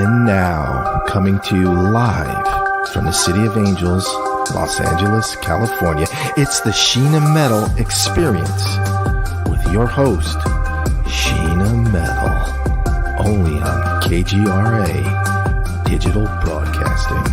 And now, coming to you live from the City of Angels, Los Angeles, California, it's the Sheena Metal Experience with your host, Sheena Metal, only on KGRA Digital Broadcasting.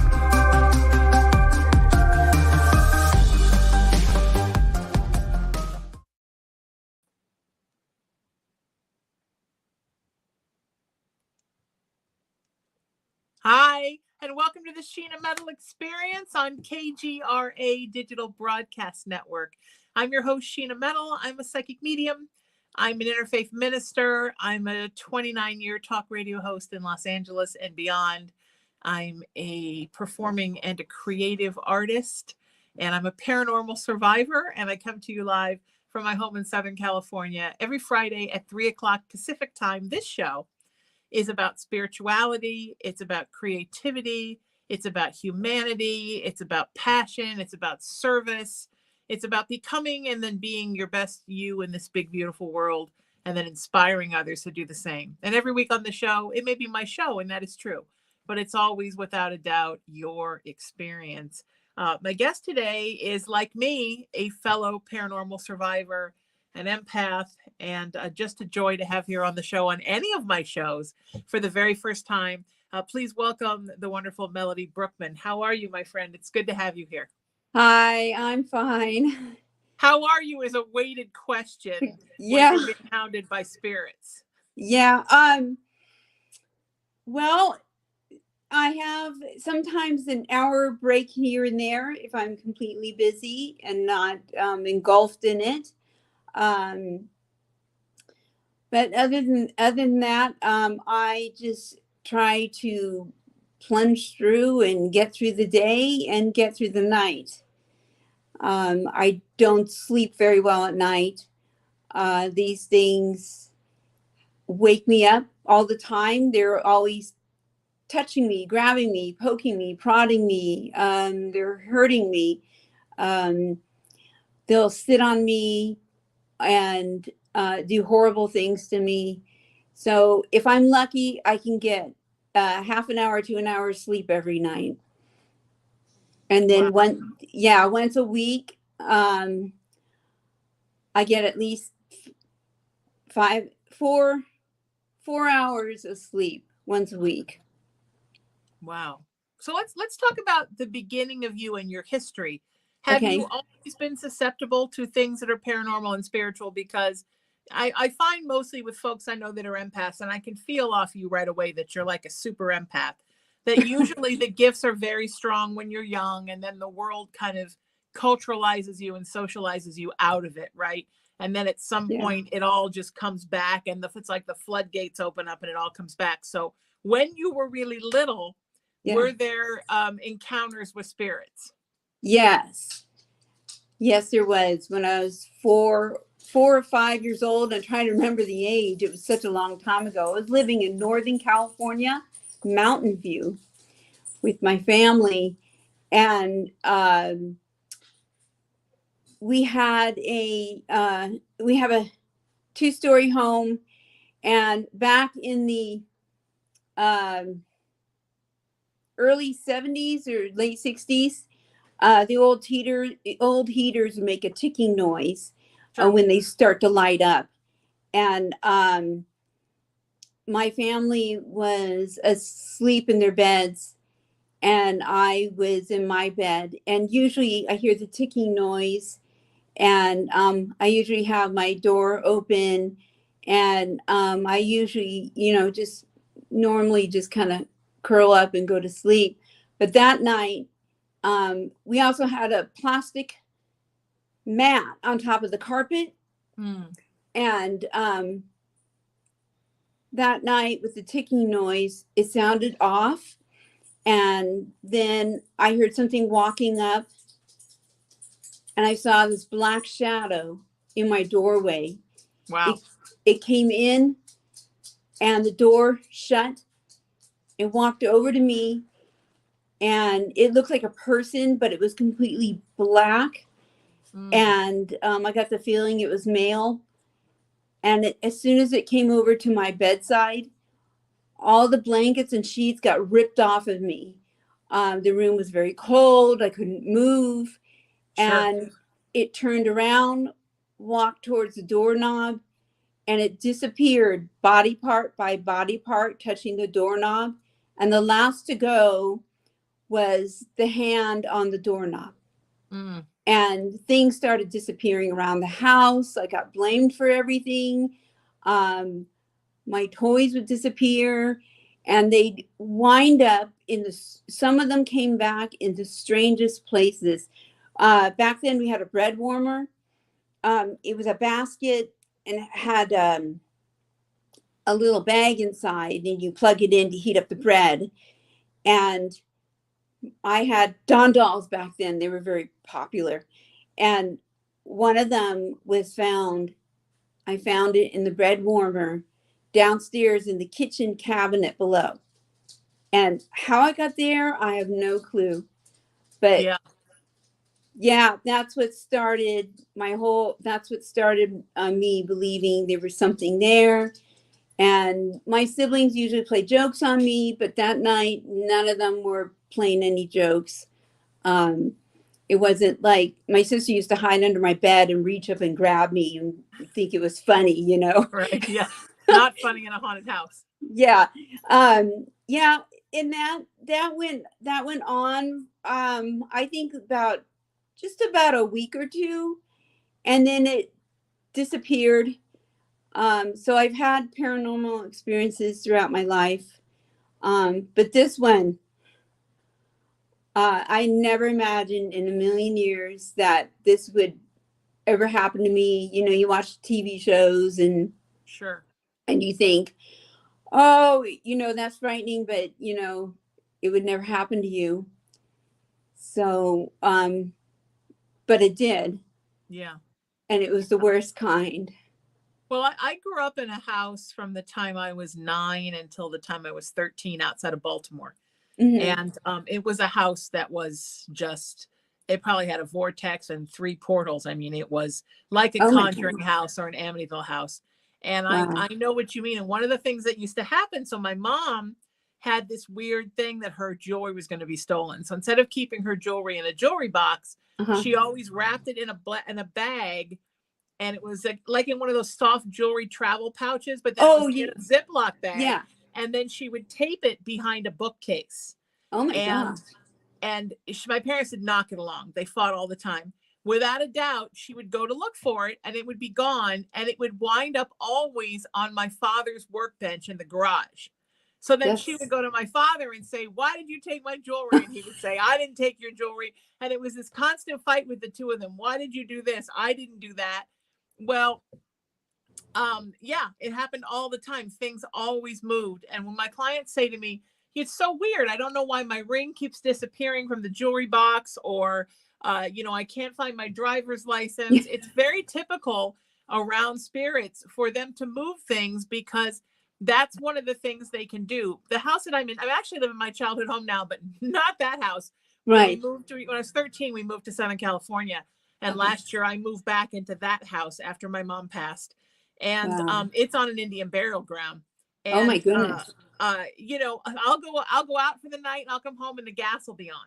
Hi, and welcome to the Sheena Metal Experience on KGRA Digital Broadcast Network. I'm your host, Sheena Metal. I'm a psychic medium. I'm an interfaith minister. I'm a 29-year talk radio host in Los Angeles and beyond. I'm a performing and a creative artist, and I'm a paranormal survivor, and I come to you live from my home in Southern California every Friday at 3 o'clock Pacific time. This show is about spirituality. It's about creativity. It's about humanity. It's about passion. It's about service. It's about becoming and then being your best you in this big, beautiful world, and then inspiring others to do the same. And every week on the show, it may be my show, and that is true, but it's always, without a doubt, your experience. My guest today is, like me, a fellow paranormal survivor, an empath, and just a joy to have here on the show, on any of my shows, for the very first time. Please welcome the wonderful Melody Brookman. How are you, my friend? It's good to have you here. Hi, I'm fine. How are you is a weighted question. Yeah. When you're being hounded by spirits. Yeah. Well, I have sometimes an hour break here and there if I'm completely busy and not engulfed in it. But other than that, I just try to plunge through and get through the day and get through the night. I don't sleep very well at night. These things wake me up all the time. They're always touching me, grabbing me, poking me, prodding me. They're hurting me. They'll sit on me and do horrible things to me. So if I'm lucky, I can get half an hour to an hour sleep every night. And then Wow. once a week, I get at least 4 hours of sleep once a week. Wow. So let's talk about the beginning of you and your history. Have you always been susceptible to things that are paranormal and spiritual? Because I find mostly with folks I know that are empaths, and I can feel off you right away that you're like a super empath, that usually the gifts are very strong when you're young, and then the world kind of culturalizes you and socializes you out of it, right? And then at some point it all just comes back, and it's like the floodgates open up and it all comes back. So when you were really little, were there encounters with spirits? Yes, there was. When I was 4 or 5 years old, I'm trying to remember the age. It was such a long time ago. I was living in Northern California, Mountain View, with my family, and we have a 2-story home, and back in the early 70s or late 60s, the old heaters make a ticking noise when they start to light up. And my family was asleep in their beds, and I was in my bed. And usually I hear the ticking noise, and I usually have my door open, and I usually, just normally just kind of curl up and go to sleep. But that night, we also had a plastic mat on top of the carpet. And that night, with the ticking noise, it sounded off. And then I heard something walking up, and I saw this black shadow in my doorway. Wow. It came in, and the door shut. It walked over to me, and it looked like a person, but it was completely black. And I got the feeling it was male. And as soon as it came over to my bedside, all the blankets and sheets got ripped off of me. The room was very cold. I couldn't move. Sure. And it turned around, walked towards the doorknob, and it disappeared body part by body part, touching the doorknob. And the last to go was the hand on the doorknob. Mm. And things started disappearing around the house. I got blamed for everything. My toys would disappear, and they'd wind up in some of them came back in the strangest places. Back then we had a bread warmer. It was a basket, and it had a little bag inside, and you plug it in to heat up the bread. And I had Don dolls back then. They were very popular. And one of them was found. I found it in the bread warmer downstairs in the kitchen cabinet below. And how I got there, I have no clue. But yeah, that's what started me believing there was something there. And my siblings usually play jokes on me, but that night, none of them were playing any jokes. It wasn't like my sister used to hide under my bed and reach up and grab me and think it was funny, you know? Right. Yeah. Not funny in a haunted house. Yeah. Yeah. And that went on, I think just about a week or two, and then it disappeared. So I've had paranormal experiences throughout my life. But this one, I never imagined in a million years that this would ever happen to me. You know, you watch TV shows and sure, and you think, oh, you know, that's frightening, but you know, it would never happen to you. So, but it did. Yeah. And it was the worst kind. Well, I grew up in a house from the time I was 9 until the time I was 13 outside of Baltimore. Mm-hmm. And it was a house that was just, it probably had a vortex and 3 portals. I mean, it was like a Conjuring house or an Amityville house. And Wow. I know what you mean. And one of the things that used to happen, so my mom had this weird thing that her jewelry was going to be stolen. So instead of keeping her jewelry in a jewelry box, she always wrapped it in a bag. And it was like in one of those soft jewelry travel pouches, but then it was in a Ziploc bag. Yeah. And then she would tape it behind a bookcase. Oh my gosh. And my parents did not get along. They fought all the time. Without a doubt, she would go to look for it and it would be gone. And it would wind up always on my father's workbench in the garage. So then she would go to my father and say, why did you take my jewelry? And he would say, I didn't take your jewelry. And it was this constant fight with the two of them. Why did you do this? I didn't do that. Well, yeah, it happened all the time. Things always moved. And when my clients say to me, it's so weird, I don't know why my ring keeps disappearing from the jewelry box, or, you know, I can't find my driver's license. It's very typical around spirits for them to move things because that's one of the things they can do. The house that I'm in, I actually live in my childhood home now, but not that house. Right. When I was 13, we moved to Southern California. And last year I moved back into that house after my mom passed. And it's on an Indian burial ground. And, oh my goodness. You know, I'll go out for the night and I'll come home and the gas will be on.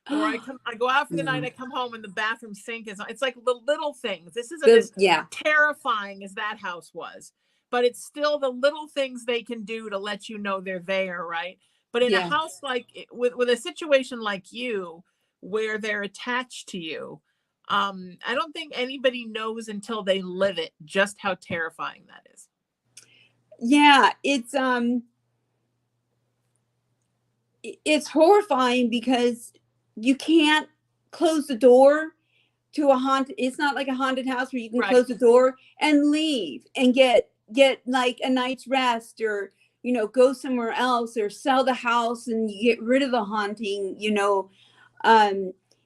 Or I go out for the night, I come home and the bathroom sink is on. It's like the little things. This isn't as terrifying as that house was, but it's still the little things they can do to let you know they're there, right? But in a house like with a situation like you, where they're attached to you, I don't think anybody knows until they live it just how terrifying that is. Yeah, it's horrifying because you can't close the door to a haunted. It's not like a haunted house where you can close the door and leave and get like a night's rest, or you know, go somewhere else, or sell the house and you get rid of the haunting, you know.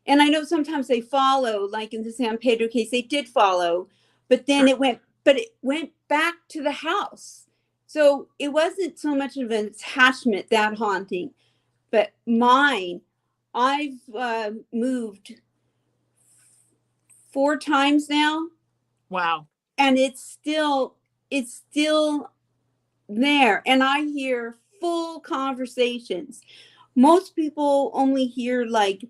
And I know sometimes they follow, like in the San Pedro case, they did follow, but then it went back to the house. So it wasn't so much of an attachment, that haunting, but mine, I've moved 4 times now. Wow. And it's still there. And I hear full conversations. Most people only hear like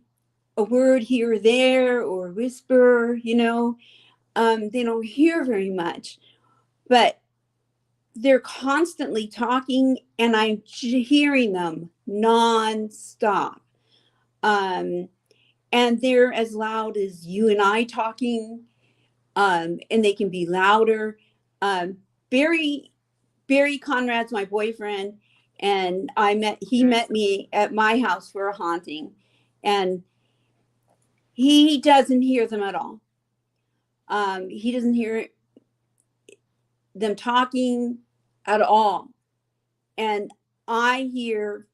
a word here or there or whisper, you know. They don't hear very much, but they're constantly talking, and I'm hearing them nonstop. And they're as loud as you and I talking, and they can be louder. Barry Conrad's my boyfriend, and he met me at my house for a haunting, and he doesn't hear them at all. He doesn't hear them talking at all. And I hear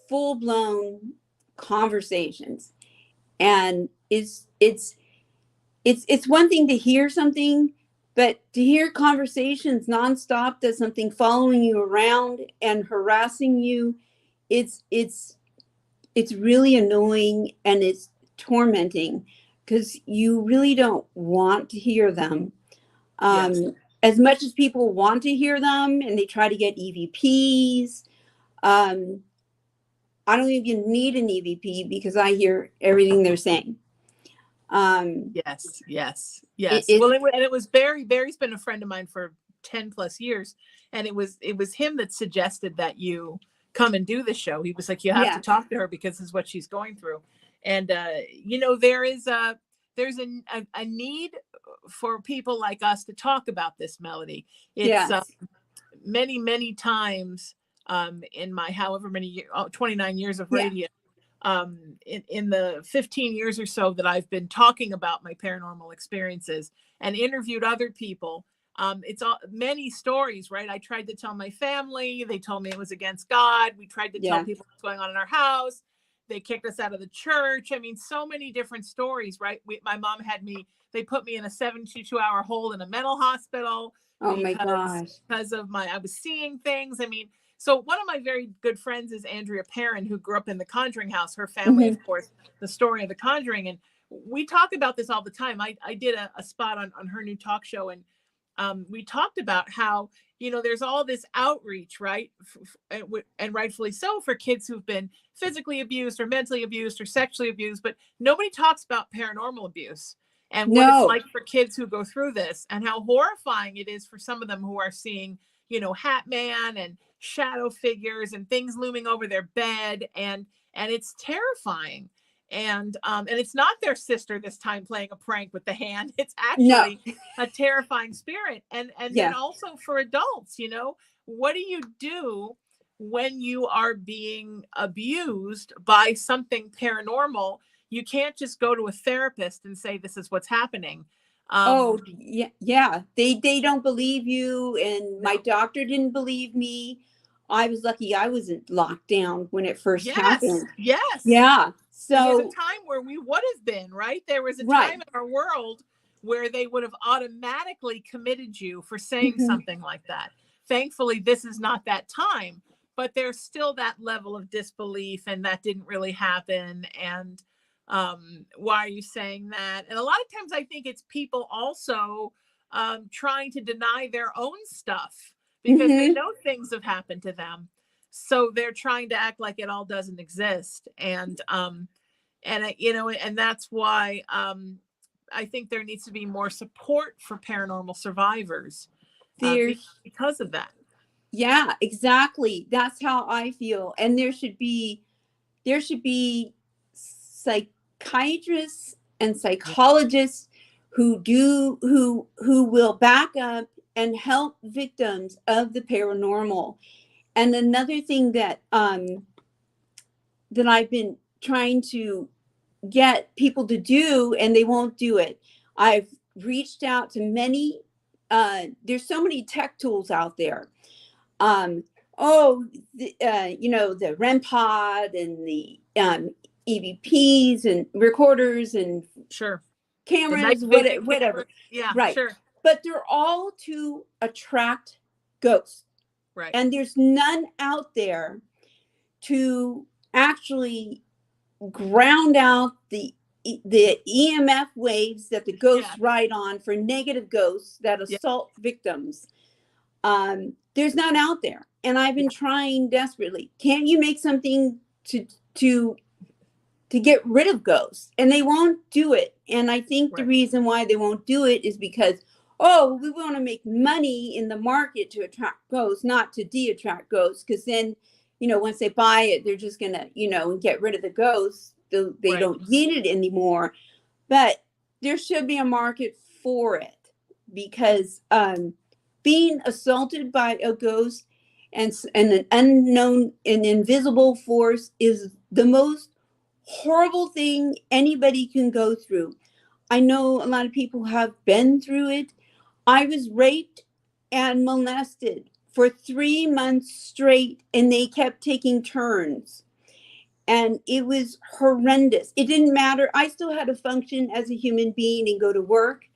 full-blown conversations. And it's one thing to hear something, but to hear conversations nonstop, that's something following you around and harassing you, it's really annoying, and it's tormenting because you really don't want to hear them. Yes. As much as people want to hear them and they try to get EVPs, I don't even need an EVP because I hear everything they're saying. Yes. It was Barry. Barry's been a friend of mine for 10 plus years. And it was him that suggested that you come and do the show. He was like, you have to talk to her because this is what she's going through. And, there's a need for people like us to talk about this, Melody. It's many, many times in my however many 29 years of radio, in the 15 years or so that I've been talking about my paranormal experiences and interviewed other people, it's many stories, right? I tried to tell my family. They told me it was against God. We tried to tell people what's going on in our house. They kicked us out of the church. I mean, so many different stories, right? My mom they put me in a 72-hour hold in a mental hospital. Oh my gosh. Because of I was seeing things. I mean, so one of my very good friends is Andrea Perrin, who grew up in the Conjuring house. Her family, of course, the story of the Conjuring. And we talk about this all the time. I did a spot on her new talk show, and we talked about how, there's all this outreach, right? And rightfully so, for kids who've been physically abused or mentally abused or sexually abused, but nobody talks about paranormal abuse and what it's like for kids who go through this, and how horrifying it is for some of them who are seeing, Hat Man and shadow figures and things looming over their bed. And it's terrifying. And it's not their sister this time playing a prank with the hand. It's actually a terrifying spirit. And then also for adults, what do you do when you are being abused by something paranormal? You can't just go to a therapist and say, this is what's happening. They don't believe you. And my doctor didn't believe me. I was lucky I wasn't locked down when it first happened. Yes. Yeah. So there's a time where we would have been, right? There was a time in our world where they would have automatically committed you for saying something like that. Thankfully, this is not that time, but there's still that level of disbelief, and that didn't really happen. And why are you saying that? And a lot of times I think it's people also trying to deny their own stuff because they know things have happened to them. So they're trying to act like it all doesn't exist. And that's why I think there needs to be more support for paranormal survivors because of that. Yeah, exactly. That's how I feel. And there should be psychiatrists and psychologists who will back up and help victims of the paranormal. And another thing that I've been trying to get people to do, and they won't do it. I've reached out to many. There's so many tech tools out there. The REM pod and the EVPs and recorders and cameras, whatever. Yeah, right. Sure. But they're all to attract ghosts. Right. And there's none out there to actually ground out the EMF waves that the ghosts ride on for negative ghosts that assault victims. There's none out there. And I've been trying desperately. Can't you make something to get rid of ghosts? And they won't do it. And I think the reason why they won't do it is because, oh, we want to make money in the market to attract ghosts, not to de-attract ghosts. Because then, once they buy it, they're just going to, get rid of the ghosts. They don't need it anymore. But there should be a market for it, because being assaulted by a ghost and an unknown, an invisible force is the most horrible thing anybody can go through. I know a lot of people have been through it. I was raped and molested for 3 months straight, and they kept taking turns. And it was horrendous. It didn't matter. I still had to function as a human being and go to work.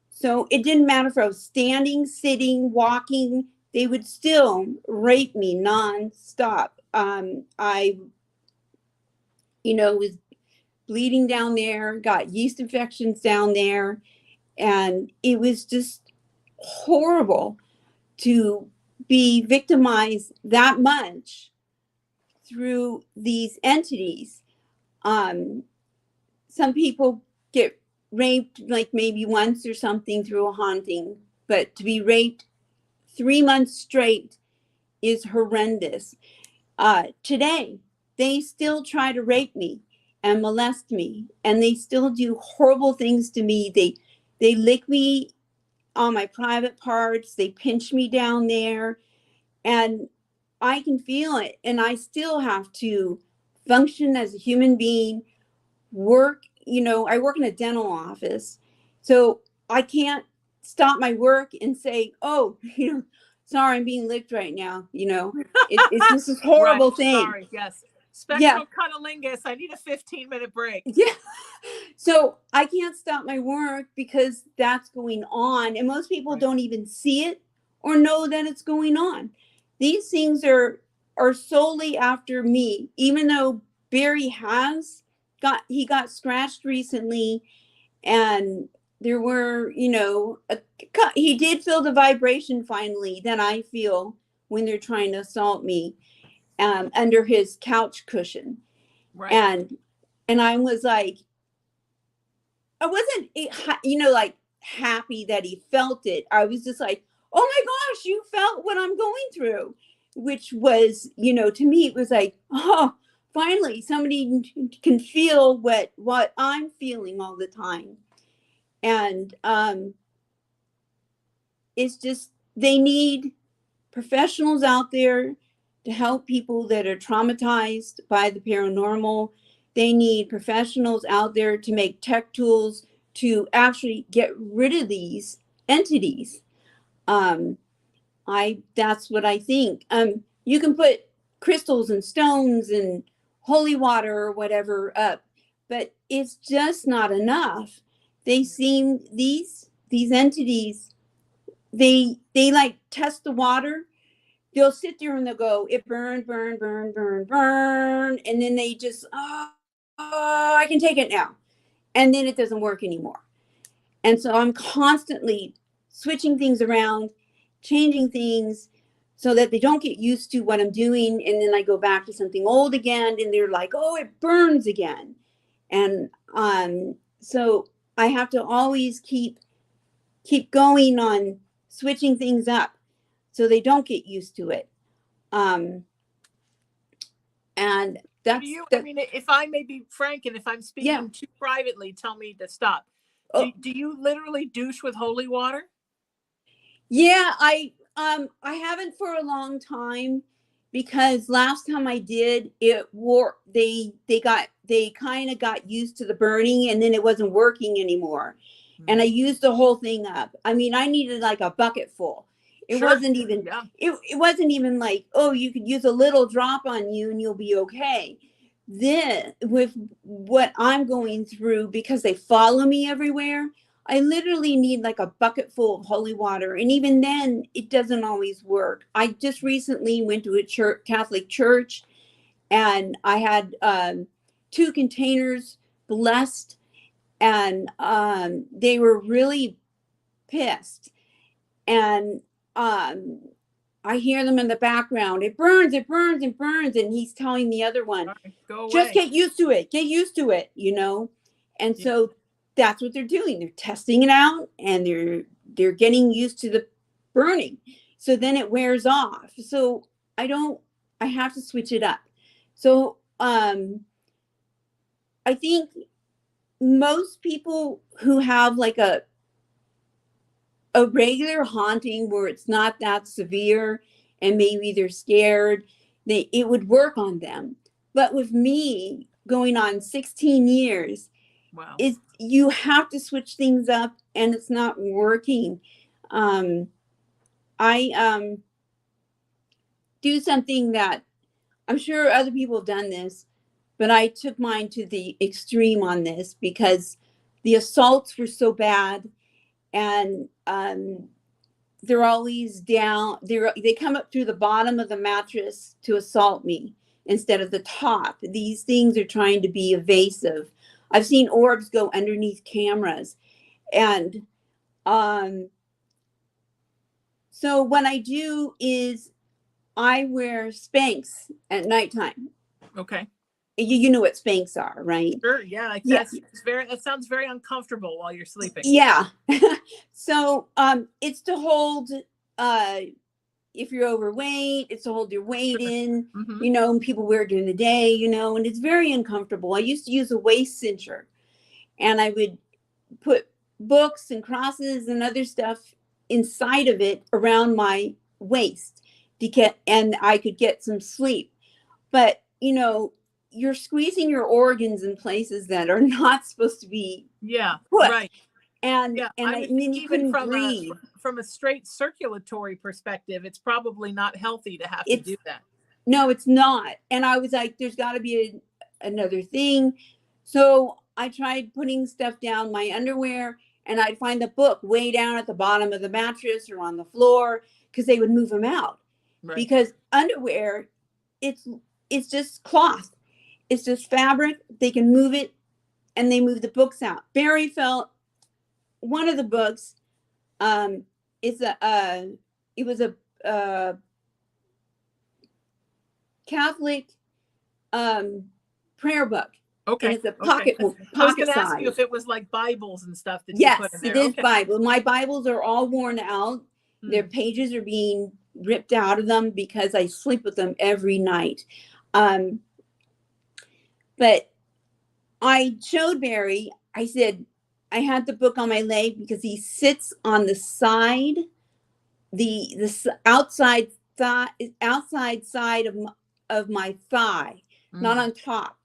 So it didn't matter if I was standing, sitting, walking. They would still rape me nonstop. I was bleeding down there, got yeast infections down there. And it was just horrible to be victimized that much through these entities. Some people get raped like maybe once or something through a haunting, but to be raped 3 months straight is horrendous. Today, they still try to rape me and molest me, and they still do horrible things to me. They lick me on my private parts. They pinch me down there, and I can feel it. And I still have to function as a human being, work. I work in a dental office, so I can't stop my work and say, oh, sorry, I'm being licked right now. It's just this horrible thing. Sorry, yes. Spectral cunnilingus. I need a 15-minute break. Yeah. So I can't stop my work because that's going on. And most people don't even see it or know that it's going on. These things are solely after me, even though Barry he got scratched recently, and there were, he did feel the vibration finally that I feel when they're trying to assault me. Under his couch cushion. And I was like, I wasn't, like happy that he felt it. I was just like, oh my gosh, you felt what I'm going through, which was, to me, it was like, oh, finally somebody can feel what I'm feeling all the time. And it's just, they need professionals out there to help people that are traumatized by the paranormal. They need professionals out there to make tech tools to actually get rid of these entities. That's what I think. You can put crystals and stones and holy water or whatever up, but it's just not enough. They seem, these entities, they like test the water. They'll sit there and they'll go, it burn, burn, burn, burn, burn. And then they just, oh, I can take it now. And then it doesn't work anymore. And so I'm constantly switching things around, changing things so that they don't get used to what I'm doing. And then I go back to something old again, and they're like, oh, it burns again. And so I have to always keep going on switching things up, so they don't get used to it. And that's... I mean, if I may be frank, and if I'm speaking too privately, tell me to stop. Do you literally douche with holy water? Yeah, I haven't for a long time, because last time I did, it wore, they kind of got used to the burning, and then it wasn't working anymore. And I used the whole thing up. I mean, I needed like a bucket full. It wasn't even, it wasn't even like, oh, you could use a little drop on you and you'll be okay. Then with what I'm going through, because they follow me everywhere, I literally need like a bucket full of holy water. And even then, it doesn't always work. I just recently went to a Catholic church, and I had 2 containers blessed, and they were really pissed. And I hear them in the background. It burns, it burns, it burns. And he's telling the other one, Right, go away. just get used to it. Get used to it, you know? And Yeah. so that's what they're doing. They're testing it out and they're getting used to the burning. So then it wears off. So I have to switch it up. So I think most people who have like a regular haunting where it's not that severe and maybe they're scared, it would work on them. But with me going on 16 years, Wow. You have to switch things up and it's not working. I do something that I'm sure other people have done this, but I took mine to the extreme on this because the assaults were so bad. And they're always down. They come up through the bottom of the mattress to assault me instead of the top. These things are trying to be evasive. I've seen orbs go underneath cameras. And so what I do is I wear Spanx at nighttime. Okay. You know what Spanx are, right? Sure. Yeah. Like Yeah. that sounds very uncomfortable while you're sleeping. Yeah. So it's to hold if you're overweight, it's to hold your weight in, Mhm. you know, and people wear it during the day, you know, and it's very uncomfortable. I used to use a waist cincher and I would put books and crosses and other stuff inside of it around my waist and I could get some sleep. But, you know, you're squeezing your organs in places that are not supposed to be put. Right. And Yeah, and then you couldn't breathe. From a straight circulatory perspective, it's probably not healthy to have to do that. No, it's not. And I was like, there's got to be another thing. So I tried putting stuff down my underwear, and I'd find the book way down at the bottom of the mattress or on the floor because they would move them out. Right. Because underwear, it's just cloth. It's just fabric. They can move it, and they move the books out. Barry felt one of the books it was a Catholic prayer book. Okay. And it's a pocket I was pocket going to ask you size. if it was like Bibles and stuff that Yes, you put in there. it is Bible. My Bibles are all worn out. Their pages are being ripped out of them because I sleep with them every night. But I showed Barry, I said, I had the book on my leg because he sits on the side, the outside side of my thigh, not on top.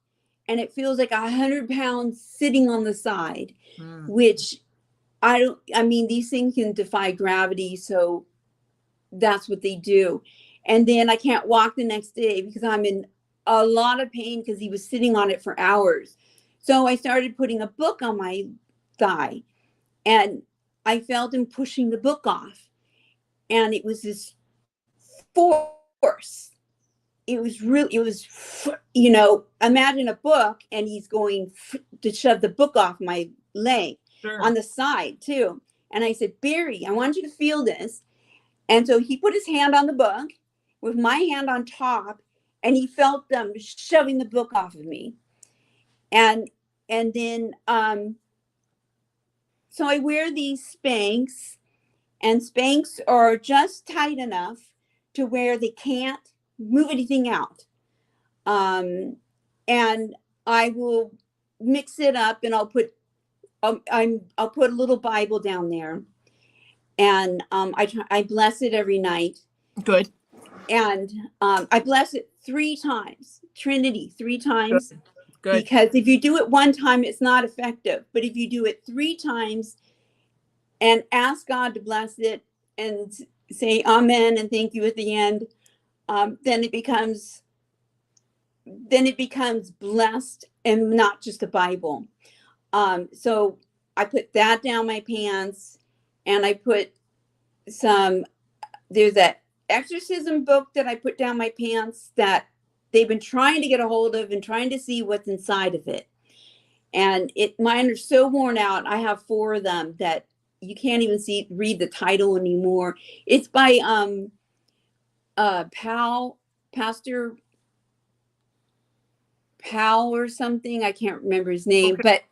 And it feels like 100 pounds sitting on the side, which I mean, these things can defy gravity. So that's what they do. And then I can't walk the next day because I'm in a lot of pain because he was sitting on it for hours. So I started putting a book on my thigh and I felt him pushing the book off. And it was this force. It was, you know, imagine a book and he's going to shove the book off my leg on the side too. And I said, Barry, I want you to feel this. And so he put his hand on the book with my hand on top and he felt them shoving the book off of me. And then, so I wear these Spanx, and Spanx are just tight enough to where they can't move anything out. And I will mix it up and I'll put a little Bible down there. And I bless it every night. Good. And I bless it 3 times, Trinity 3 times. Good. Because if you do it 1 time, it's not effective. But if you do it 3 times and ask God to bless it and say amen and thank you at the end, then it becomes blessed and not just a Bible. So I put that down my pants, and I put there's that exorcism book that I put down my pants that they've been trying to get a hold of and trying to see what's inside of it. And mine are so worn out. I have 4 of them that you can't even read the title anymore. It's by Pastor Powell or something. I can't remember his name, Okay. but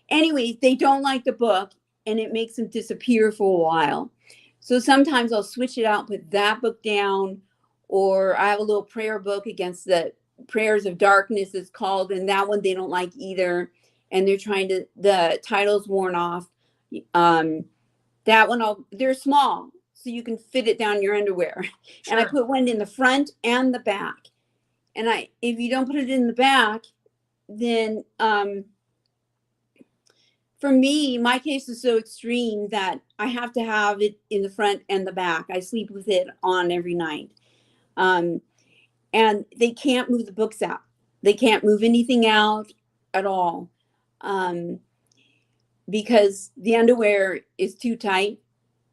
anyways, they don't like the book and it makes them disappear for a while. So sometimes I'll switch it out, put that book down, or I have a little prayer book against the prayers of darkness, it's called, and that one they don't like either. And they're trying to, the title's worn off. That one, they're small, so you can fit it down your underwear. Sure. And I put one in the front and the back. And if you don't put it in the back, then for me, my case is so extreme that I have to have it in the front and the back. I sleep with it on every night. And they can't move the books out. They can't move anything out at all. Because the underwear is too tight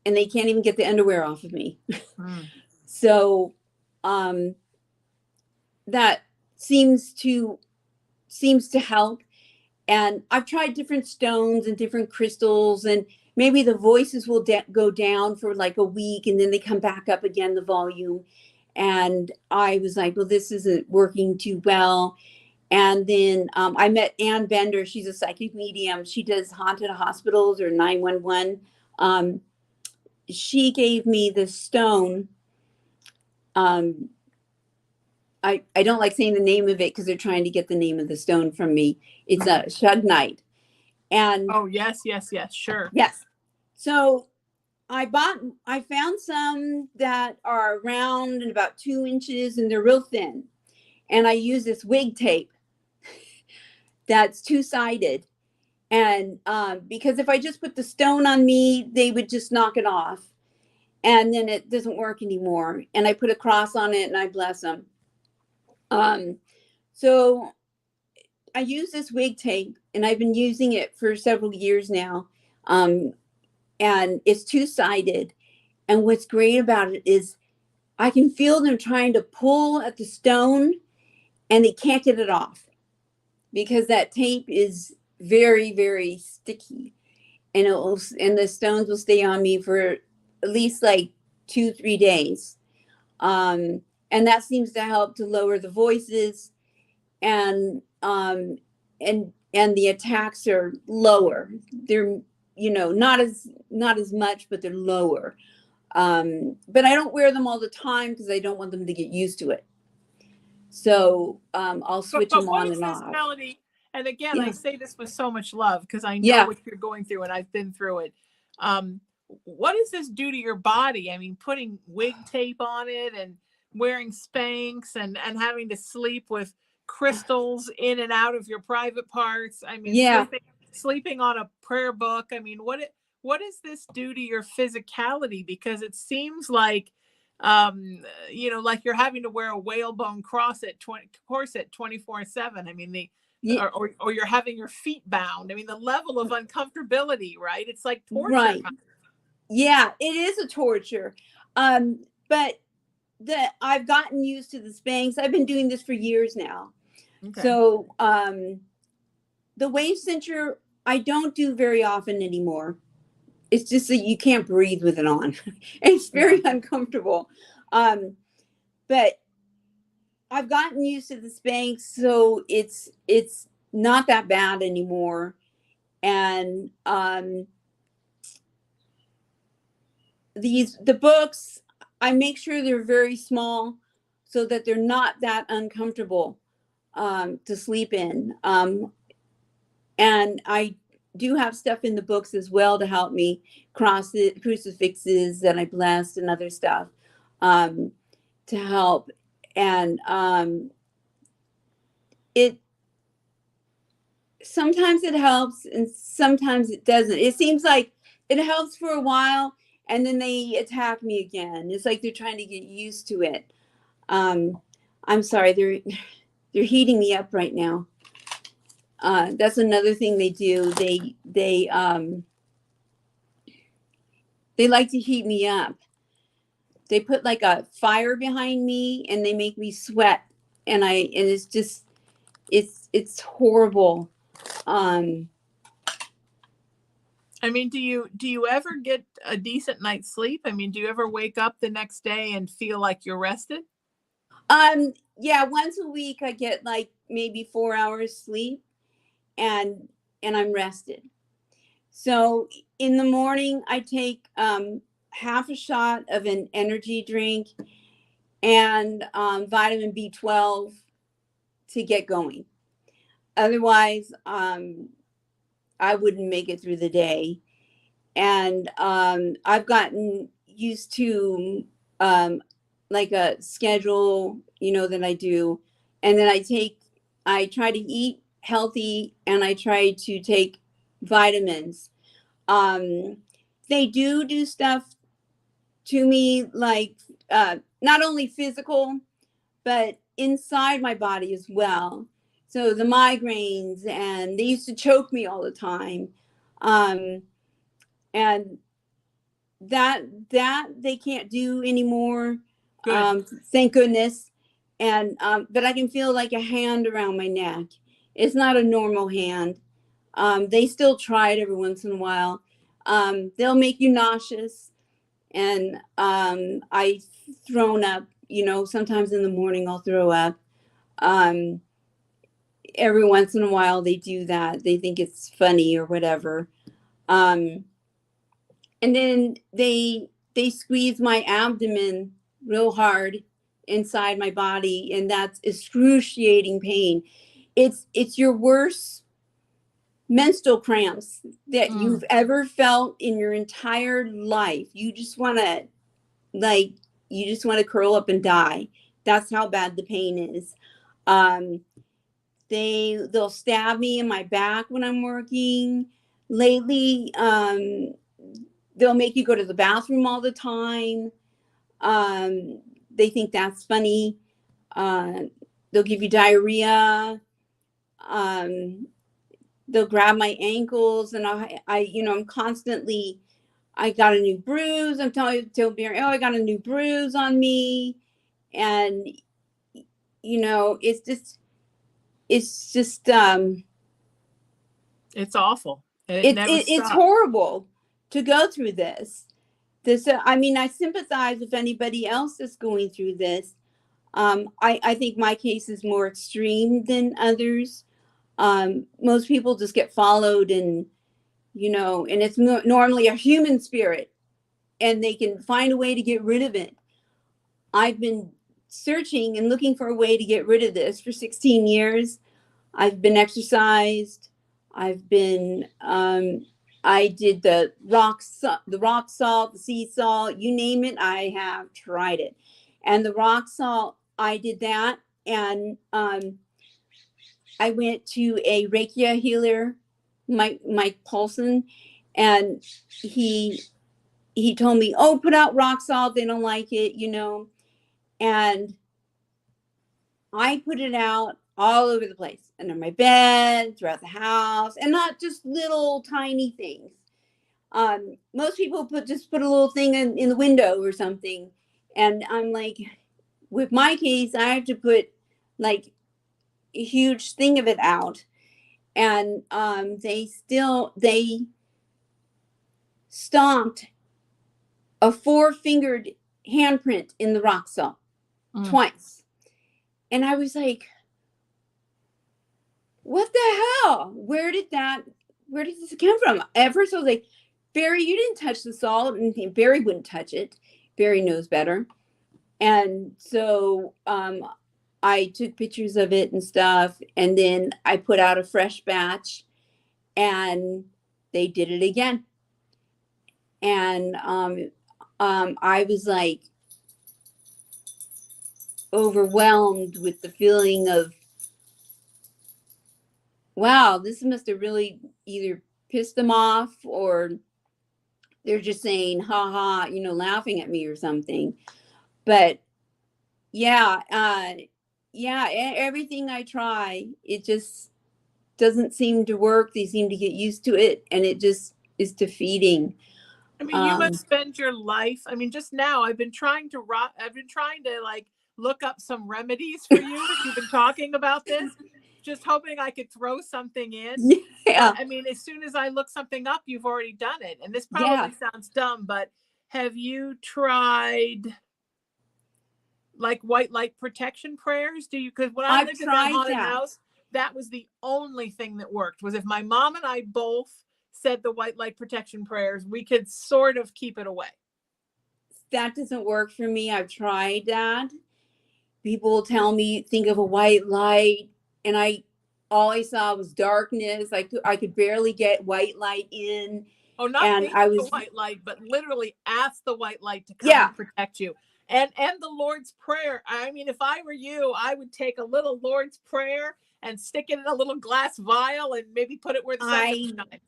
and they can't even get the underwear off of me. So that seems to help. And I've tried different stones and different crystals, and maybe the voices will go down for like a week and then they come back up again, the volume. And I was like, well, this isn't working too well. And then I met Ann Bender. She's a psychic medium. She does haunted hospitals or 911. She gave me this stone. I don't like saying the name of it because they're trying to get the name of the stone from me. It's a shugnite. And oh, yes, sure. Yes. So I found some that are round and about 2 inches and they're real thin. And I use this wig tape that's 2-sided. And because if I just put the stone on me, they would just knock it off. And then it doesn't work anymore. And I put a cross on it and I bless them. So I use this wig tape and I've been using it for several years now. And it's 2-sided. And what's great about it is I can feel them trying to pull at the stone and they can't get it off because that tape is very, very sticky. And and the stones will stay on me for at least like 2-3 days. And that seems to help to lower the voices, and the attacks are lower. They're, not as much, but they're lower. But I don't wear them all the time because I don't want them to get used to it. So I'll switch them on and off. Melody? And again, Yeah. I say this with so much love because I know Yeah. what you're going through and I've been through it. What does this do to your body? I mean, putting wig tape on it and wearing Spanx and having to sleep with crystals in and out of your private parts. I mean, Yeah. sleeping on a prayer book. I mean, what does this do to your physicality? Because it seems like, like you're having to wear a whalebone corset 24/7. I mean, or you're having your feet bound. I mean, the level of uncomfortability, right? It's like torture. Right. Yeah, it is a torture. But I've gotten used to the Spanx. I've been doing this for years now. Okay. So the wave cincher I don't do very often anymore. It's just that you can't breathe with it on. It's very uncomfortable. But I've gotten used to the Spanx, so it's not that bad anymore. And the books, I make sure they're very small so that they're not that uncomfortable to sleep in. And I do have stuff in the books as well to help me, crucifixes that I blessed and other stuff to help. And sometimes it helps and sometimes it doesn't. It seems like it helps for a while and then they attack me again. It's like they're trying to get used to it. I'm sorry, they're heating me up right now. That's another thing they do. They like to heat me up. They put like a fire behind me and they make me sweat. And it's just, it's horrible. I mean, do you ever get a decent night's sleep? I mean, do you ever wake up the next day and feel like you're rested? Yeah, once a week I get like maybe 4 hours sleep, and I'm rested. So in the morning I take half a shot of an energy drink and vitamin B12 to get going. Otherwise, I wouldn't make it through the day. And I've gotten used to like a schedule, that I do. And then I try to eat healthy, and I try to take vitamins. Um, they do stuff to me, like not only physical, but inside my body as well. So the migraines, and they used to choke me all the time. Um, and that they can't do anymore. Good. Thank goodness. And but I can feel like a hand around my neck. It's not a normal hand. They still try it every once in a while. They'll make you nauseous, and I've thrown up. Sometimes in the morning I'll throw up. Um, every once in a while they do that. They think it's funny or whatever. Um, and then they squeeze my abdomen real hard inside my body, and that's excruciating pain. It's your worst menstrual cramps that you've ever felt in your entire life. You just want to curl up and die. That's how bad the pain is. They'll stab me in my back when I'm working. Lately, they'll make you go to the bathroom all the time. They think that's funny. They'll give you diarrhea. They'll grab my ankles, and I'm constantly, I got a new bruise. I'm telling Barry, I got a new bruise on me. And, it's just, It's awful. And it never it's stops. horrible to go through this. I mean, I sympathize with anybody else that's going through this. I think my case is more extreme than others. Most people just get followed, and it's normally a human spirit, and they can find a way to get rid of it. I've been searching and looking for a way to get rid of this for 16 years. I've been exercised. I've been I did the rock salt, the sea salt, you name it, I have tried it. And the rock salt, I did that. And I went to a Reiki healer, Mike Paulson, and he told me, oh, put out rock salt. They don't like it, And I put it out all over the place, under my bed, throughout the house, and not just little tiny things. Most people just put a little thing in the window or something. And I'm like, with my case, I have to put like a huge thing of it out. And they stomped a 4-fingered handprint in the rock salt twice. And I was like, what the hell? Where did this come from? At first I was like, Barry, you didn't touch the salt. And Barry wouldn't touch it. Barry knows better. And so I took pictures of it and stuff. And then I put out a fresh batch, and they did it again. And I was like overwhelmed with the feeling of, wow, this must have really either pissed them off, or they're just saying, ha ha, laughing at me or something. But yeah, everything I try, it just doesn't seem to work. They seem to get used to it, and it just is defeating. I mean, you must spend your life. I mean, just now I've been trying to like look up some remedies for you. You've been talking about this. just hoping I could throw something in. Yeah. But, I mean, as soon as I look something up, you've already done it. And this probably Yeah. sounds dumb, but have you tried like white light protection prayers? Do you? Because when I I've lived in that tried haunted that. house, that was the only thing that worked. Was if my mom and I both said the white light protection prayers, we could sort of keep it away. That doesn't work for me. I've tried that. People will tell me, think of a white light, and all I saw was darkness. I could barely get white light in. Oh, not And think I of the was, white light, but literally ask the white light to come yeah, and protect you. And the Lord's Prayer. I mean, if I were you, I would take a little Lord's Prayer and stick it in a little glass vial and maybe put it where the sun doesn't shine.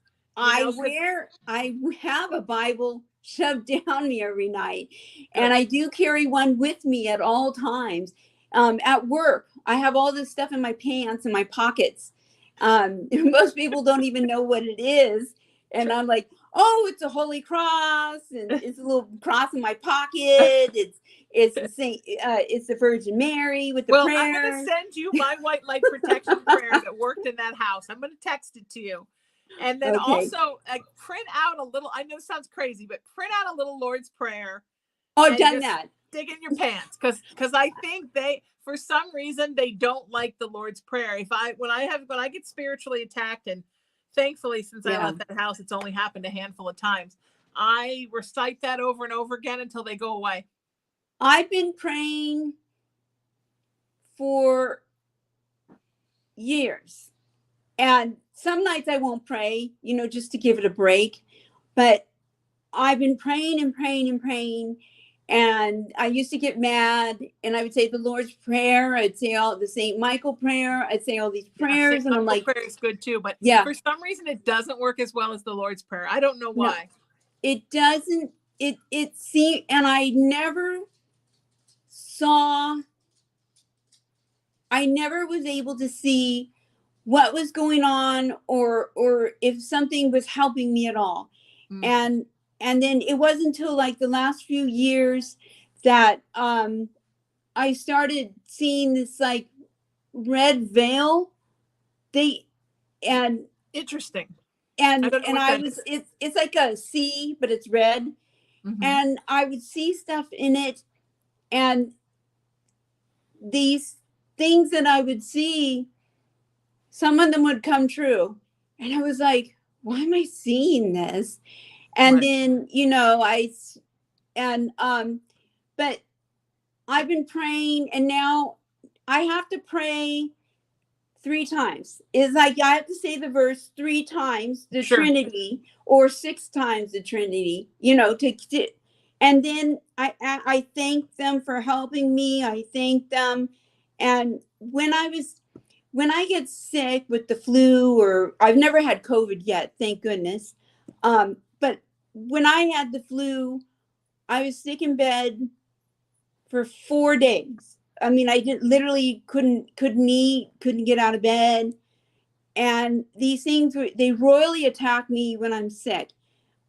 I have a Bible shoved down me every night, and I do carry one with me at all times. At work, I have all this stuff in my pants and my pockets. Most people don't even know what it is, and I'm like, oh, it's a holy cross, and it's a little cross in my pocket. It's the Virgin Mary with the Well, prayer. I'm going to send you my white light protection prayer that worked in that house. I'm going to text it to you. And then also print out a little, I know it sounds crazy, but print out a little Lord's Prayer. Oh, I've done that. Dig in your pants. Because I think for some reason, they don't like the Lord's Prayer. When I get spiritually attacked, and thankfully, since I left that house, it's only happened a handful of times, I recite that over and over again until they go away. I've been praying for years, and some nights I won't pray, just to give it a break. But I've been praying and praying and praying. And I used to get mad, and I would say the Lord's Prayer. I'd say all the St. Michael prayer. I'd say all these prayers, and I'm like, prayer is good too, but for some reason it doesn't work as well as the Lord's Prayer. I don't know why. No, it doesn't. It seemed, and I never was able to see what was going on, or if something was helping me at all. And then it wasn't until like the last few years that I started seeing this like red veil. Interesting. And it's like a C, but it's red. Mm-hmm. And I would see stuff in it, and these things that I would see, some of them would come true. And I was like, why am I seeing this? And then, but I've been praying, and now I have to pray 3 times. It's like I have to say the verse 3 times, the Trinity, or 6 times the Trinity, and then I thank them for helping me. I thank them. And when I get sick with the flu, or I've never had COVID yet, thank goodness. But when I had the flu, I was sick in bed for 4 days. I mean, I couldn't eat, couldn't get out of bed. And these things, they royally attack me when I'm sick.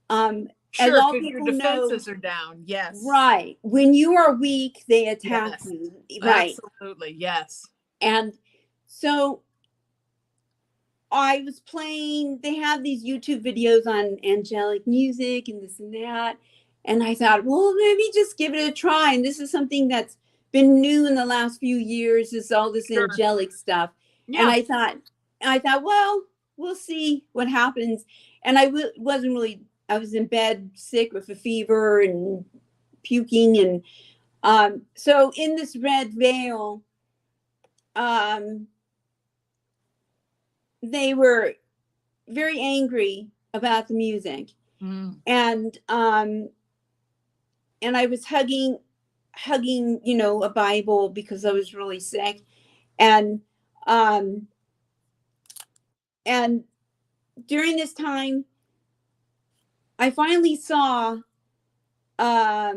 As all people your defenses are down. Yes. Right. When you are weak, they attack you. Right. Absolutely. Yes. And so I was playing, they have these YouTube videos on angelic music and this and that. And I thought, well, maybe just give it a try. And this is something that's been new in the last few years, is all this angelic stuff. Yeah. And I thought, well, we'll see what happens. And I was in bed sick with a fever and puking. And so in this red veil, they were very angry about the music. And I was hugging, a Bible, because I was really sick. And during this time, I finally saw, I'd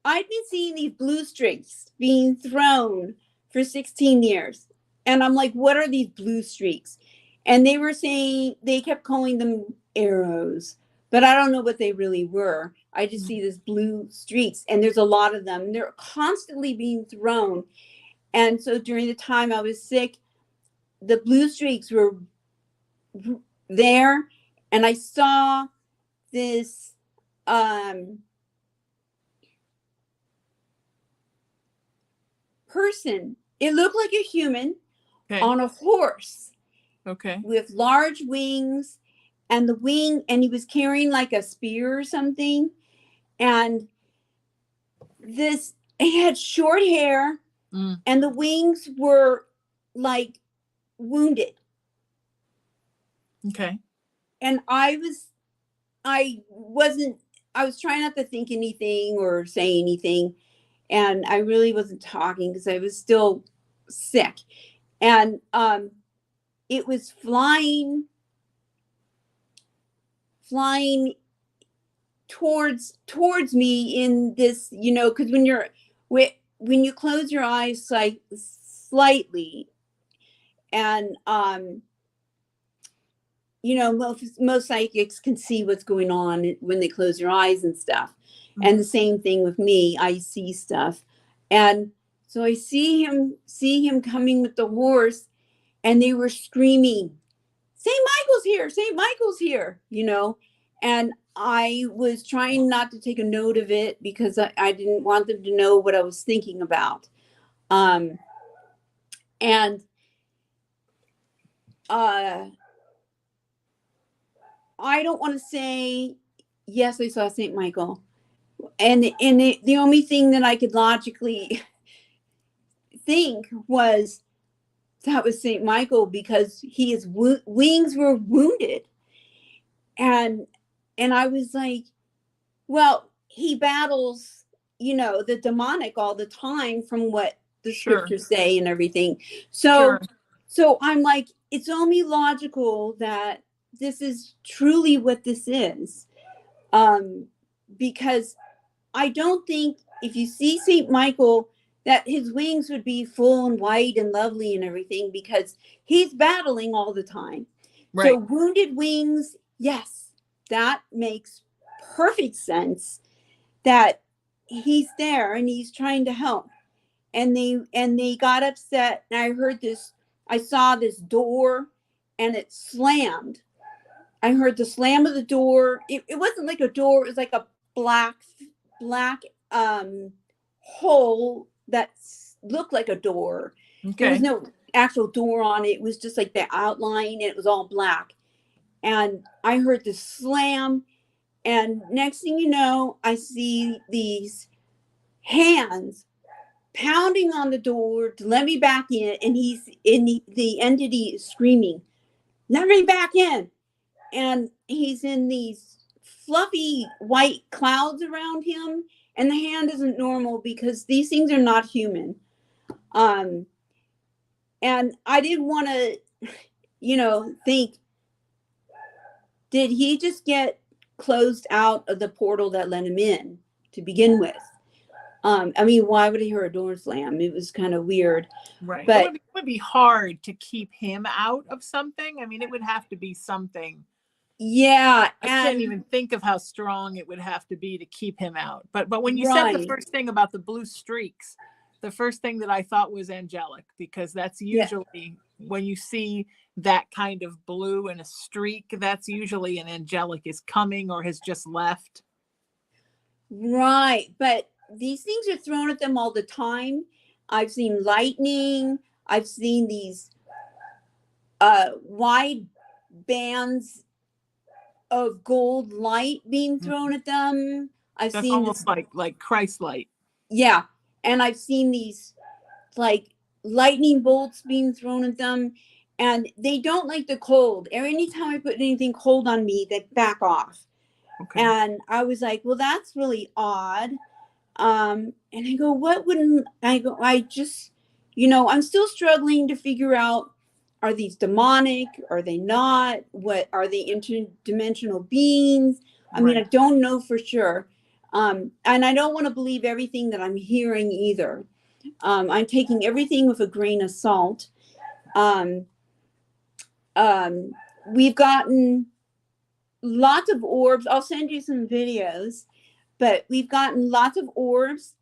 been seeing these blue streaks being thrown for 16 years. And I'm like, what are these blue streaks? And they were saying, they kept calling them arrows, but I don't know what they really were. I just see this blue streaks, and there's a lot of them. They're constantly being thrown. And so during the time I was sick, the blue streaks were there, and I saw this person. It looked like a human on a horse. Okay. With large wings, and he was carrying like a spear or something. And he had short hair, and the wings were like wounded. Okay. And I was trying not to think anything or say anything. And I really wasn't talking because I was still sick. And it was flying towards me in this, because when you close your eyes like slightly, and most psychics can see what's going on when they close their eyes and stuff. And the same thing with me, I see stuff. And so I see him coming with the horse, and they were screaming, St. Michael's here, St. Michael's here, and I was trying not to take a note of it because I didn't want them to know what I was thinking about. And I don't want to say, yes, I saw St. Michael. And the only thing that I could logically think was that was St. Michael, because his wings were wounded. And I was like, well, he battles, the demonic all the time from what the scriptures say and everything. So I'm like, it's only logical that this is truly what this is. Because I don't think if you see St. Michael, that his wings would be full and white and lovely and everything, because he's battling all the time. Right. So wounded wings, yes, that makes perfect sense that he's there and he's trying to help. And they got upset, and I saw this door, and it slammed. I heard the slam of the door. It wasn't like a door, it was like a black hole that looked like a door. Okay. There was no actual door on it. It was just like the outline, and it was all black. And I heard the slam, and next thing you know, I see these hands pounding on the door to let me back in, and the entity is screaming, "Let me back in!" And he's in these fluffy white clouds around him, and the hand isn't normal because these things are not human. And I didn't want to, think, did he just get closed out of the portal that let him in to begin with? I mean, why would he hear a door slam? It was kind of weird. Right. But it would be hard to keep him out of something. I mean, it would have to be something. Yeah. I can't even think of how strong it would have to be to keep him out. But when you said the first thing about the blue streaks, the first thing that I thought was angelic, because that's usually when you see that kind of blue in a streak, that's usually an angelic is coming or has just left. Right. But these things are thrown at them all the time. I've seen lightning. I've seen these wide bands of gold light being thrown at them. That's seen almost like Christ light. Yeah. And I've seen these like lightning bolts being thrown at them, and they don't like the cold. Anytime I put anything cold on me, they back off. Okay. And I was like, well, that's really odd. And I go, I just, I'm still struggling to figure out, are these demonic? Are they not? What are they, interdimensional beings? I mean, I don't know for sure. And I don't want to believe everything that I'm hearing either. I'm taking everything with a grain of salt. We've gotten lots of orbs. I'll send you some videos, but we've gotten lots of orbs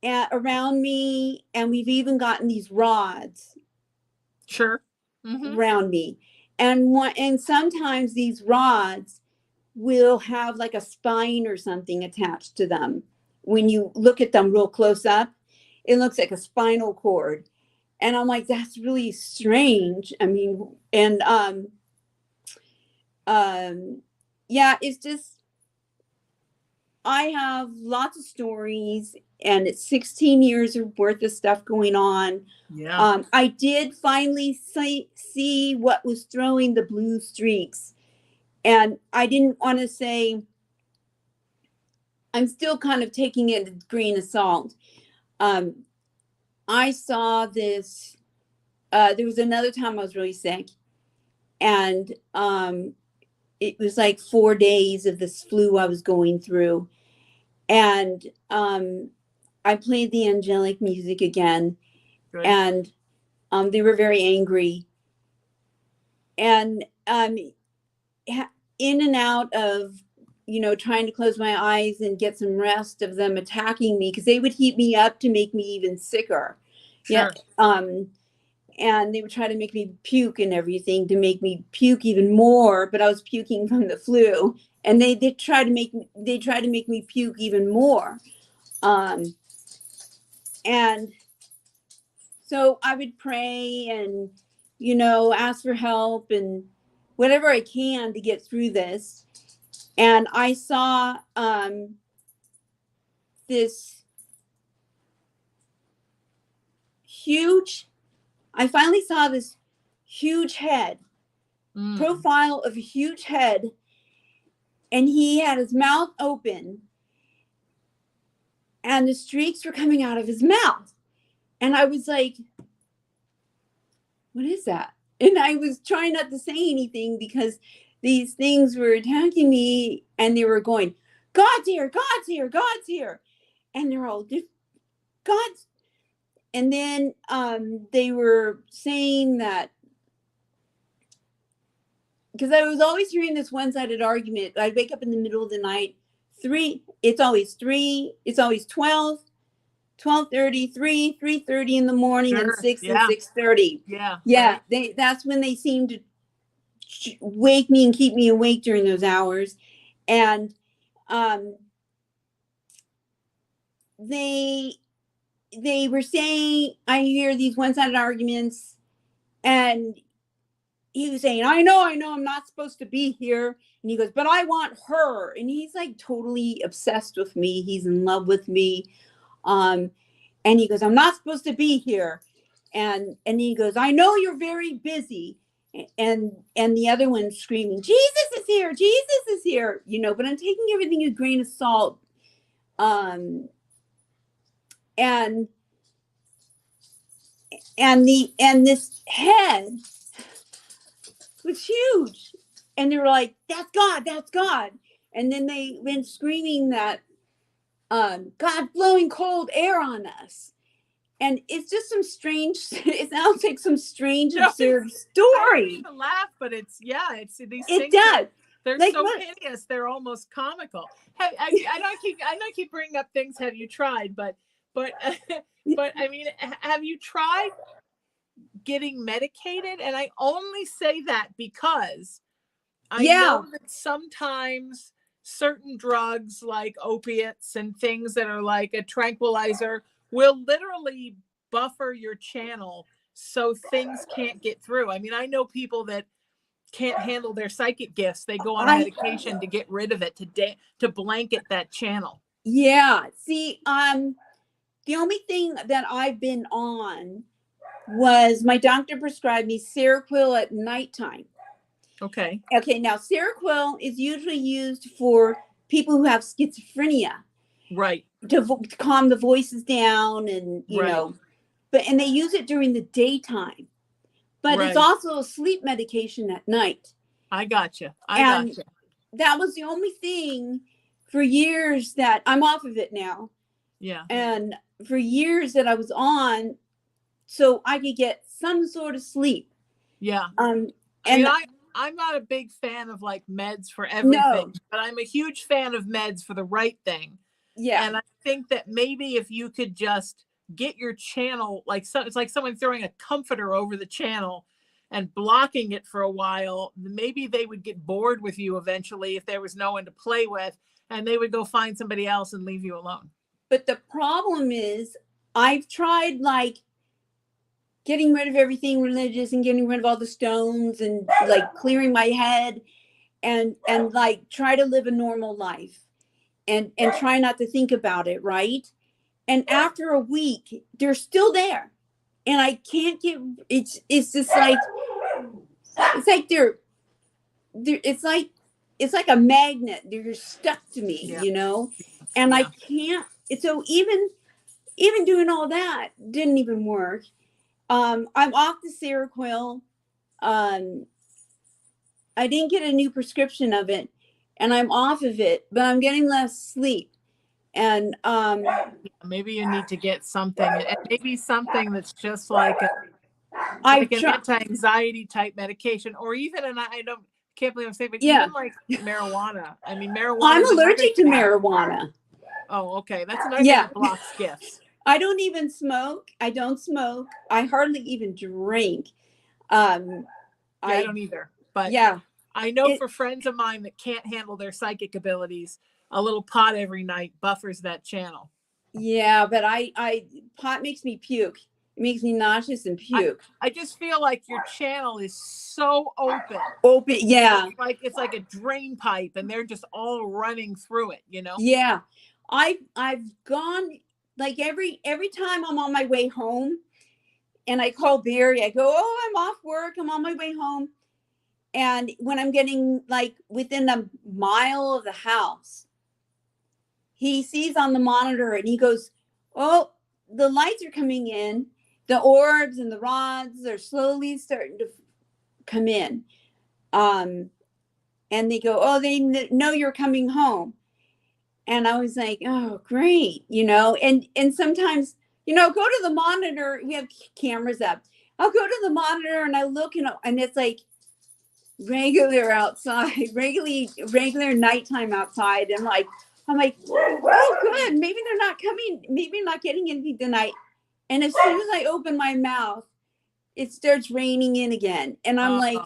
around me, and we've even gotten these rods. Sure. around me. And sometimes these rods will have like a spine or something attached to them. When you look at them real close up, it looks like a spinal cord. And I'm like, that's really strange. I mean, and yeah, it's just, I have lots of stories, and it's 16 years worth of stuff going on. Yeah. I did finally see what was throwing the blue streaks. And I didn't want to say, I'm still kind of taking it with a grain of salt. I saw this, there was another time I was really sick, and it was like 4 days of this flu I was going through. And I played the angelic music again. Good. And they were very angry. And in and out of, trying to close my eyes and get some rest of them attacking me, because they would heat me up to make me even sicker. Sure. Yeah. And they would try to make me puke and everything to make me puke even more, but I was puking from the flu. And they tried to make me puke even more. And so I would pray and, ask for help and whatever I can to get through this. And I saw I finally saw this huge head, profile of a huge head. And he had his mouth open, and the streaks were coming out of his mouth. And I was like, what is that? And I was trying not to say anything because these things were attacking me, and they were going, God's here, God's here, God's here. And they're all, God's. And then they were saying that, because I was always hearing this one-sided argument. I'd wake up in the middle of the night, it's always 12, 12:30, 3:30 in the morning, Sure. and 6 Yeah. and 6:30. Yeah. Yeah, Right. that's when they seem to wake me and keep me awake during those hours. And they were saying, I hear these one-sided arguments, and he was saying, I know I'm not supposed to be here. And he goes, but I want her. And he's like totally obsessed with me. He's in love with me. And he goes, I'm not supposed to be here. And he goes, I know you're very busy. And the other one screaming, Jesus is here, Jesus is here, but I'm taking everything with a grain of salt. And this head was huge, and they were like, that's God, that's God. And then they went screaming that God's blowing cold air on us. And it's just some strange, it sounds like some strange, absurd story. I laugh, but it's these it things. Does. They're like, so hideous. They're almost comical. I don't keep bringing up things. Have you tried? But I mean, have you tried getting medicated? And I only say that because I know that sometimes certain drugs like opiates and things that are like a tranquilizer will literally buffer your channel so things can't get through. I mean, I know people that can't handle their psychic gifts. They go on medication to get rid of it, to blanket that channel. Yeah. See, the only thing that I've been on was my doctor prescribed me Seroquel at nighttime. Okay. Now Seroquel is usually used for people who have schizophrenia. Right. To calm the voices down, and and they use it during the daytime. But it's also a sleep medication at night. I gotcha. That was the only thing for years that I'm off of it now. Yeah. And for years that I was on, so I could get some sort of sleep. Yeah. And I'm not a big fan of like meds for everything, but I'm a huge fan of meds for the right thing. Yeah. And I think that maybe if you could just get your channel, it's like someone throwing a comforter over the channel and blocking it for a while, maybe they would get bored with you eventually if there was no one to play with, and they would go find somebody else and leave you alone. But the problem is, I've tried like getting rid of everything religious and getting rid of all the stones and like clearing my head and like try to live a normal life and try not to think about it, right? And after a week, they're still there. And I can't get, it's just like, it's like they're it's like a magnet. They're stuck to me, Yeah. you know? And I can't, so even doing all that didn't even work. I'm off the Seroquel. I didn't get a new prescription of it and I'm off of it, but I'm getting less sleep. And maybe you need to get something, and maybe something that's just like an anti-anxiety type medication, or even, and I can't believe I'm saying, but even like marijuana. I mean, marijuana. I'm allergic to marijuana. Oh, okay. That's another thing that blocks gifts. I don't even smoke. I don't smoke. I hardly even drink. I don't either. But I know for friends of mine that can't handle their psychic abilities, a little pot every night buffers that channel. Yeah, but pot makes me puke. It makes me nauseous and puke. I just feel like your channel is so open. Open, yeah. It's like a drain pipe, and they're just all running through it, you know? Yeah. I've gone like every time I'm on my way home, and I call Barry. I go, "Oh, I'm off work. I'm on my way home." And when I'm getting like within a mile of the house, he sees on the monitor and he goes, "Oh, the lights are coming in. The orbs and the rods are slowly starting to come in." And they go, "Oh, they know you're coming home." And I was like, "Oh, great." You know, and sometimes, you know, go to the monitor. We have cameras up. I'll go to the monitor and I look, and it's like regular outside, regular nighttime outside. And I'm like, "Oh, good. Maybe they're not coming. Maybe I'm not getting anything tonight." And as soon as I open my mouth, it starts raining in again. And I'm like,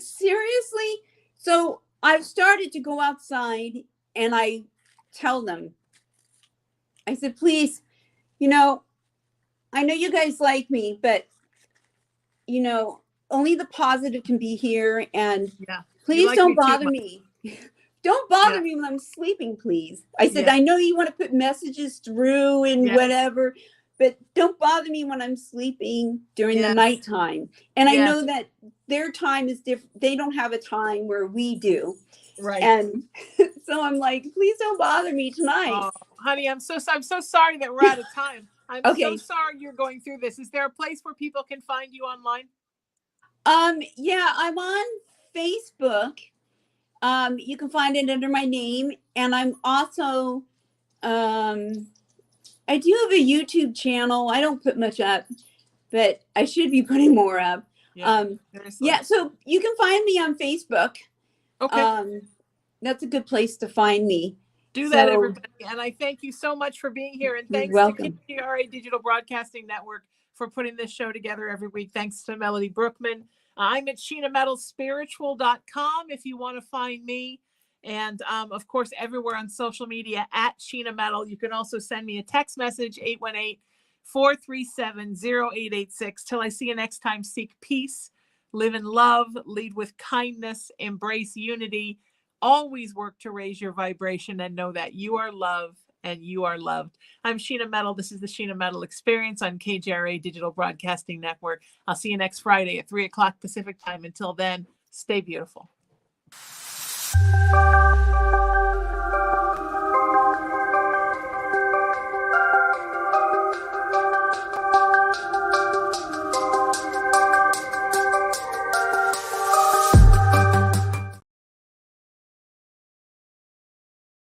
seriously? So I've started to go outside and I tell them, I said, "Please, you know, I know you guys like me, but, you know, only the positive can be here. And please don't bother me. Don't bother me when I'm sleeping, please." I said, "I know you want to put messages through and whatever, but don't bother me when I'm sleeping during the nighttime." And I know that their time is different. They don't have a time where we do. Right. And so I'm like, "Please don't bother me tonight." Oh, honey, I'm so sorry that we're out of time. I'm so sorry you're going through this. Is there a place where people can find you online? Yeah, I'm on Facebook. You can find it under my name. And I'm also, I do have a YouTube channel. I don't put much up, but I should be putting more up. So you can find me on Facebook. Okay. That's a good place to find me. Do that, everybody. And I thank you so much for being here. And thanks to KGRA Digital Broadcasting Network for putting this show together every week. Thanks to Melody Brookman. I'm at SheenaMetalSpiritual.com if you want to find me. And of course, everywhere on social media at Sheena Metal. You can also send me a text message, 818-437-0886. Till I see you next time, seek peace, live in love, lead with kindness, embrace unity, always work to raise your vibration, and know that you are loved and you are loved. I'm Sheena Metal. This is the Sheena Metal Experience on KGRA Digital Broadcasting Network. I'll see you next Friday at 3 o'clock Pacific time. Until then, stay beautiful.